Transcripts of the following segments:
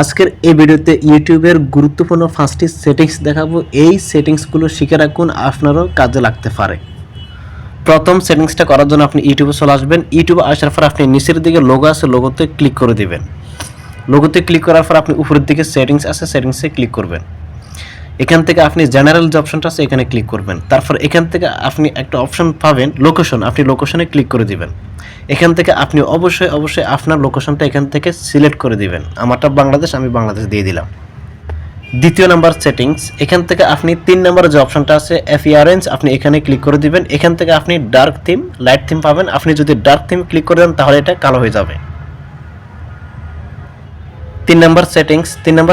আজকের এই ভিডিওতে ইউটিউবের গুরুত্বপূর্ণ 5টি সেটিংস দেখাবো। এই সেটিংসগুলো শিখে রাখুন, আপনারও কাজে লাগতে পারে। প্রথম সেটিংসটা করার জন্য আপনি ইউটিউবে চলে আসবেন। ইউটিউবে আসার পর আপনি নিচের দিকে লোগো আছে, লোগোতে ক্লিক করে দিবেন। লোগোতে ক্লিক করার পর আপনি উপরের দিকে সেটিংস আছে, সেটিংসে ক্লিক করবেন। এখান থেকে আপনি জেনারেল যে অপশনটা আছে এখানে ক্লিক করবেন। তারপর এখান থেকে আপনি একটা অপশন পাবেন লোকেশন, আপনি লোকেশনে ক্লিক করে দিবেন। এখান থেকে আপনি অবশ্যই আপনার লোকেশনটা এখান থেকে সিলেক্ট করে দিবেন। আমারটা বাংলাদেশ, আমি বাংলাদেশ দিয়ে দিলাম। দ্বিতীয় নাম্বার সেটিংস, এখান থেকে আপনি 3 নম্বরের যে অপশনটা আছে অ্যাপিয়ারেন্স, আপনি এখানে ক্লিক করে দিবেন। এখান থেকে আপনি ডার্ক থিম, লাইট থিম পাবেন। আপনি যদি ডার্ক থিম ক্লিক করে দেন তাহলে এটা কালো হয়ে যাবে। 3 নম্বর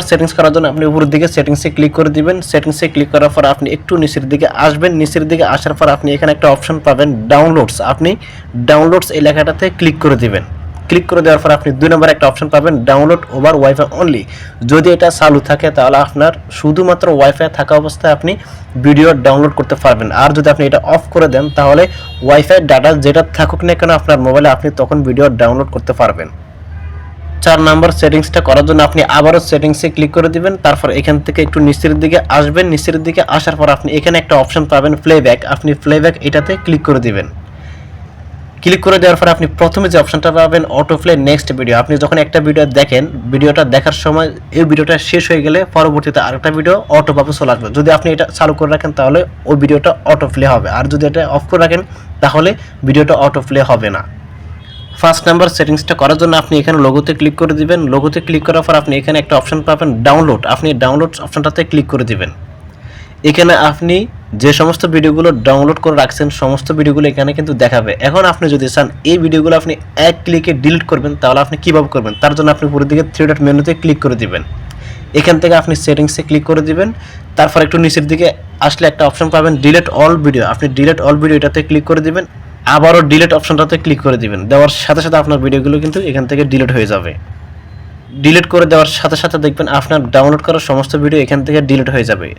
সেটিংস করার জন্য আপনি উপরের দিকে সেটিংসে ক্লিক করে দিবেন। সেটিংসে ক্লিক করার পর আপনি একটু নিচের দিকে আসবেন। নিচের দিকে আসার পর আপনি এখানে একটা অপশন পাবেন ডাউনলোডস, আপনি ডাউনলোডস এই লেখাটাতে ক্লিক করে দিবেন। ক্লিক করে দেওয়ার পর আপনি 2 নম্বর একটা অপশন পাবেন ডাউনলোড ওভার ওয়াইফাই অনলি। যদি এটা চালু থাকে তাহলে আপনার শুধুমাত্র ওয়াইফাই থাকা অবস্থায় আপনি ভিডিও ডাউনলোড করতে পারবেন। আর যদি আপনি এটা অফ করে দেন তাহলে ওয়াইফাই ডাটা যেটা থাকুক না কেন আপনার মোবাইলে, আপনি তখন ভিডিও ডাউনলোড করতে পারবেন। 4 নম্বর সেটিংসটা করার জন্য আপনি আবারও সেটিংসে ক্লিক করে দিবেন। তারপর এখান থেকে একটু নিচের দিকে আসবেন। নিচের দিকে আসার পর আপনি এখানে একটা অপশন পাবেন প্লেব্যাক, আপনি প্লেব্যাক এটাতে ক্লিক করে দিবেন। ক্লিক করে দেওয়ার পর আপনি প্রথমে যে অপশনটা পাবেন অটো প্লে নেক্সট ভিডিও, আপনি যখন একটা ভিডিও দেখেন, ভিডিওটা দেখার সময় এই ভিডিওটা শেষ হয়ে গেলে পরবর্তীতে আরেকটা ভিডিও অটোভাবে চলে আসবে। যদি আপনি এটা চালু করে রাখেন তাহলে ওই ভিডিওটা অটো প্লে হবে, আর যদি এটা অফ করে রাখেন তাহলে ভিডিওটা অটো প্লে হবে না। 1 নম্বর সেটিংসটা করার জন্য আপনি এখানে লোগোতে ক্লিক করে দিবেন। লোগোতে ক্লিক করার পর আপনি এখানে একটা অপশন পাবেন ডাউনলোড, আপনি ডাউনলোড অপশনটাতে ক্লিক করে দিবেন। এখানে আপনি যে সমস্ত ভিডিওগুলো ডাউনলোড করে রাখছেন সমস্ত ভিডিওগুলো এখানে কিন্তু দেখাবে। এখন আপনি যদি চান এই ভিডিওগুলো আপনি এক ক্লিকে ডিলিট করবেন তাহলে আপনি কীভাবে করবেন, তার জন্য আপনি উপরের দিকে 3 ডট মেনুতে ক্লিক করে দিবেন। এখান থেকে আপনি সেটিংসে ক্লিক করে দিবেন। তারপর একটু নিচের দিকে আসলে একটা অপশন পাবেন ডিলিট অল ভিডিও, আপনি ডিলিট অল ভিডিও এটাতে ক্লিক করে দিবেন। আবারও ডিলিট অপশনটাতে ক্লিক করে দিবেন। দেওয়ার সাথে সাথে আপনার ভিডিওগুলো কিন্তু এখান থেকে ডিলিট হয়ে যাবে। ডিলিট করে দেওয়ার সাথে সাথে দেখবেন আপনার ডাউনলোড করা সমস্ত ভিডিও এখান থেকে ডিলিট হয়ে যাবে।